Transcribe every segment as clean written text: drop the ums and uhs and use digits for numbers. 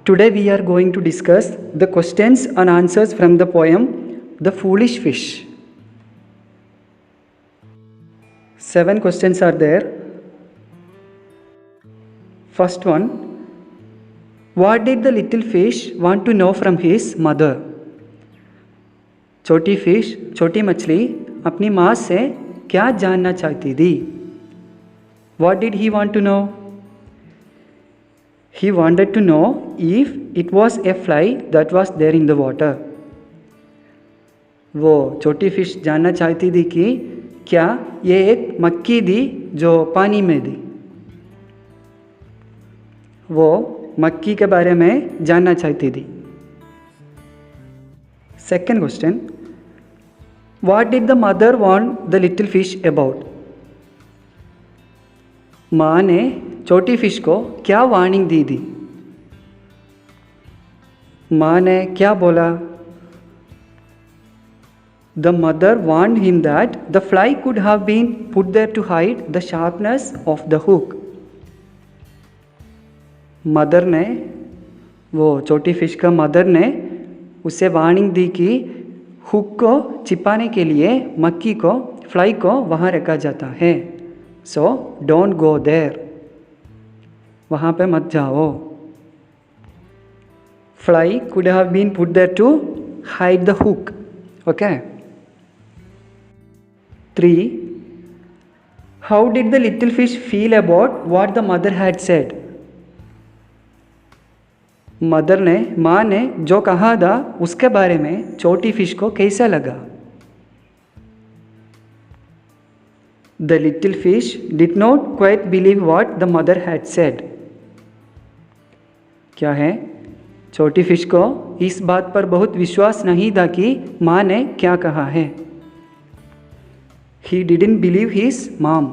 Today we are going to discuss the questions and answers from the poem The Foolish Fish. 7 questions are there. First one, what did the little fish want to know from his mother? छोटी fish, छोटी मछली अपनी माँ से क्या जानना चाहती थी? What did he want to know? He wanted to know if it was a fly that was there in the water. वो छोटी फिश जानना चाहती थी कि क्या ये एक मक्खी थी जो पानी में थी. वो मक्खी के बारे में जानना चाहती थी. Second question, what did the mother warn the little fish about? माँ ने छोटी फिश को क्या वार्निंग दी थी? माँ ने क्या बोला? The mother warned him that the fly could have been put there to hide the sharpness of the hook. Mother ने, वो छोटी फिश का मदर ने उसे वार्निंग दी कि हुक को छिपाने के लिए मक्खी को, फ्लाई को वहाँ रखा जाता है. So don't go there. वहाँ पे मत जाओ. Fly could have been put there to hide the hook. Okay. 3. How did the little fish feel about what the mother had said? Mother ने, माँ ने जो कहा था उसके बारे में छोटी फिश को कैसा लगा? The little fish did not quite believe what the mother had said. क्या है? छोटी फिश को इस बात पर बहुत विश्वास नहीं था कि माँ ने क्या कहा है. He didn't believe his mom.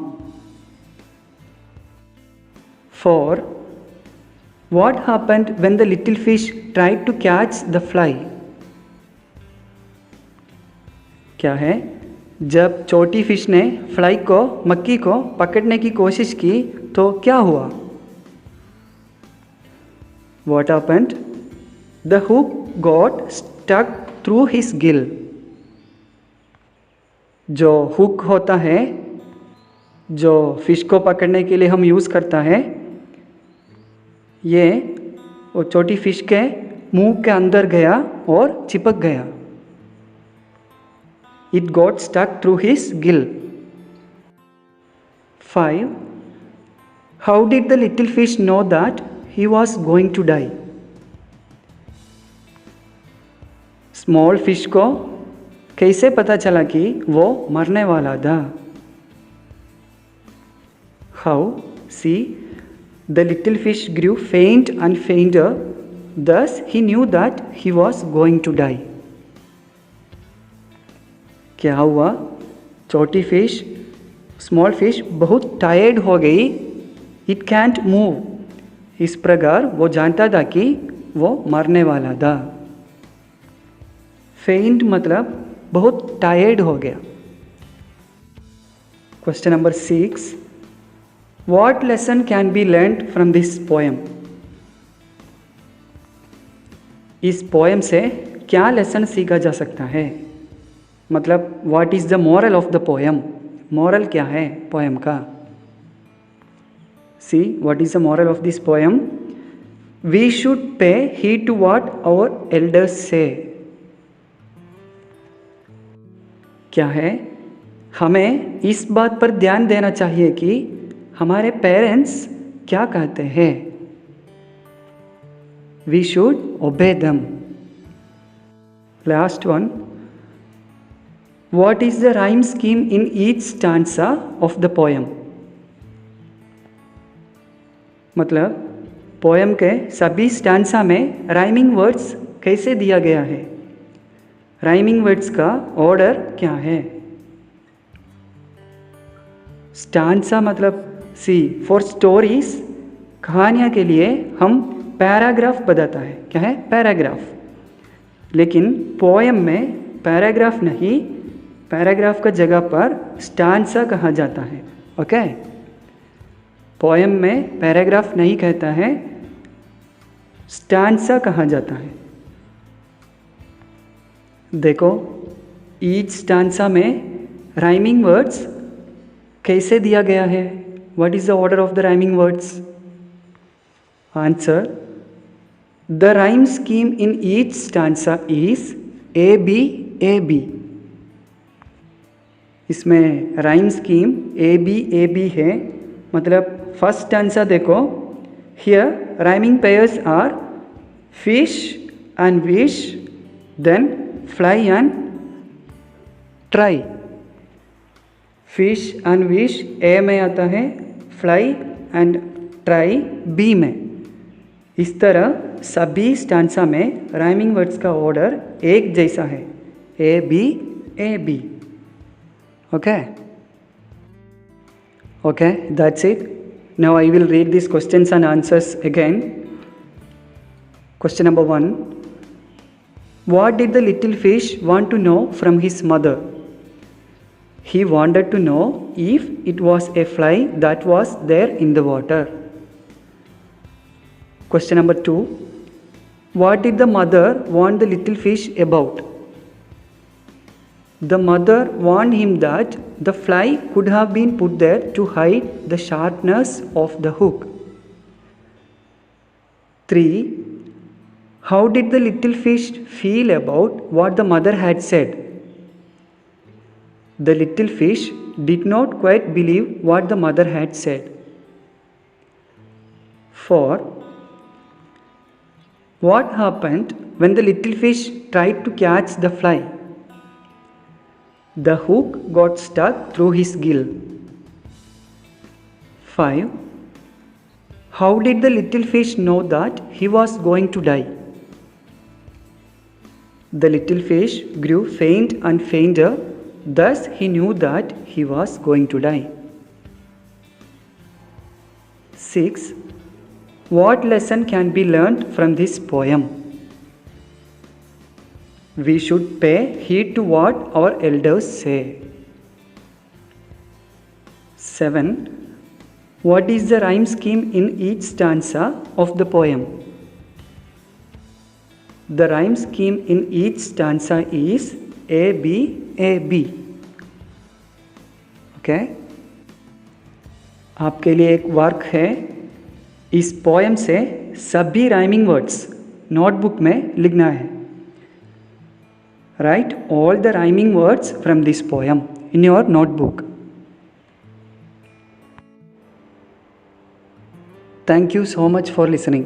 4. What happened when the little fish tried to catch the fly? क्या है? जब छोटी फिश ने फ्लाई को, मक्खी को पकड़ने की कोशिश की तो क्या हुआ? What happened? The hook got stuck through his gill. जो हुक होता है, जो फिश को पकड़ने के लिए हम यूज़ करता है, ये वो छोटी फिश के मुंह के अंदर गया और चिपक गया. It got stuck through his gill. 5. How did the little fish know that he was going to die? Small fish को कैसे पता चला कि वो मरने वाला था? How? See, the little fish grew faint and fainter. Thus he knew that he was going to die. क्या हुआ? छोटी फिश, स्मॉल फिश बहुत टायर्ड हो गई. It cantt move. इस प्रकार वो जानता था कि वो मरने वाला था. फेंट मतलब बहुत टायर्ड हो गया. Question number 6. What lesson can be learned from this poem? इस पोएम से क्या लेसन सीखा जा सकता है? मतलब what is the moral of the poem? Moral क्या है पोएम का? See, what is the moral of this poem? We should pay heed to what our elders say. क्या है? हमें इस बात पर ध्यान देना चाहिए कि हमारे पेरेंट्स क्या कहते हैं. We should obey them. Last one, what is the rhyme scheme in each stanza of the poem? मतलब पोएम के सभी स्टैंसा में राइमिंग वर्ड्स कैसे दिया गया है? राइमिंग वर्ड्स का ऑर्डर क्या है? स्टैंसा मतलब सी, फॉर स्टोरीज, कहानियाँ के लिए हम पैराग्राफ बताता है. क्या है? पैराग्राफ. लेकिन पोएम में पैराग्राफ नहीं, पैराग्राफ का जगह पर स्टैंसा कहा जाता है. ओके. पोएम में पैराग्राफ नहीं कहता है, स्टैंजा कहा जाता है। देखो, ईच स्टैंजा में राइमिंग वर्ड्स कैसे दिया गया है? What is the order of the rhyming words? Answer, the rhyme scheme in each stanza is A B A B. इसमें राइम स्कीम ए बी है। मतलब फर्स्ट स्टैंजा देखो, here rhyming pairs are fish and wish, then fly and try. Fish and wish A में आता है, fly and try B में। इस तरह सभी स्टैंजा में राइमिंग वर्ड्स का ऑर्डर एक जैसा है, A B. Okay? Okay, that's it. Now I will read these questions and answers again. Question number 1. What did the little fish want to know from his mother? He wanted to know if it was a fly that was there in the water. Question number 2. What did the mother warn the little fish about? The mother warned him that the fly could have been put there to hide the sharpness of the hook. 3. How did the little fish feel about what the mother had said? The little fish did not quite believe what the mother had said. 4. What happened when the little fish tried to catch the fly? The hook got stuck through his gill. 5. How did the little fish know that he was going to die? The little fish grew faint and fainter, thus he knew that he was going to die. 6. What lesson can be learned from this poem? We should pay heed to what our elders say. 7. What is the rhyme scheme in each stanza of the poem? The rhyme scheme in each stanza is A B. Okay? आपके लिए एक work है, इस poem से सभी rhyming words notebook में लिखना है। Write all the rhyming words from this poem in your notebook. Thank you so much for listening.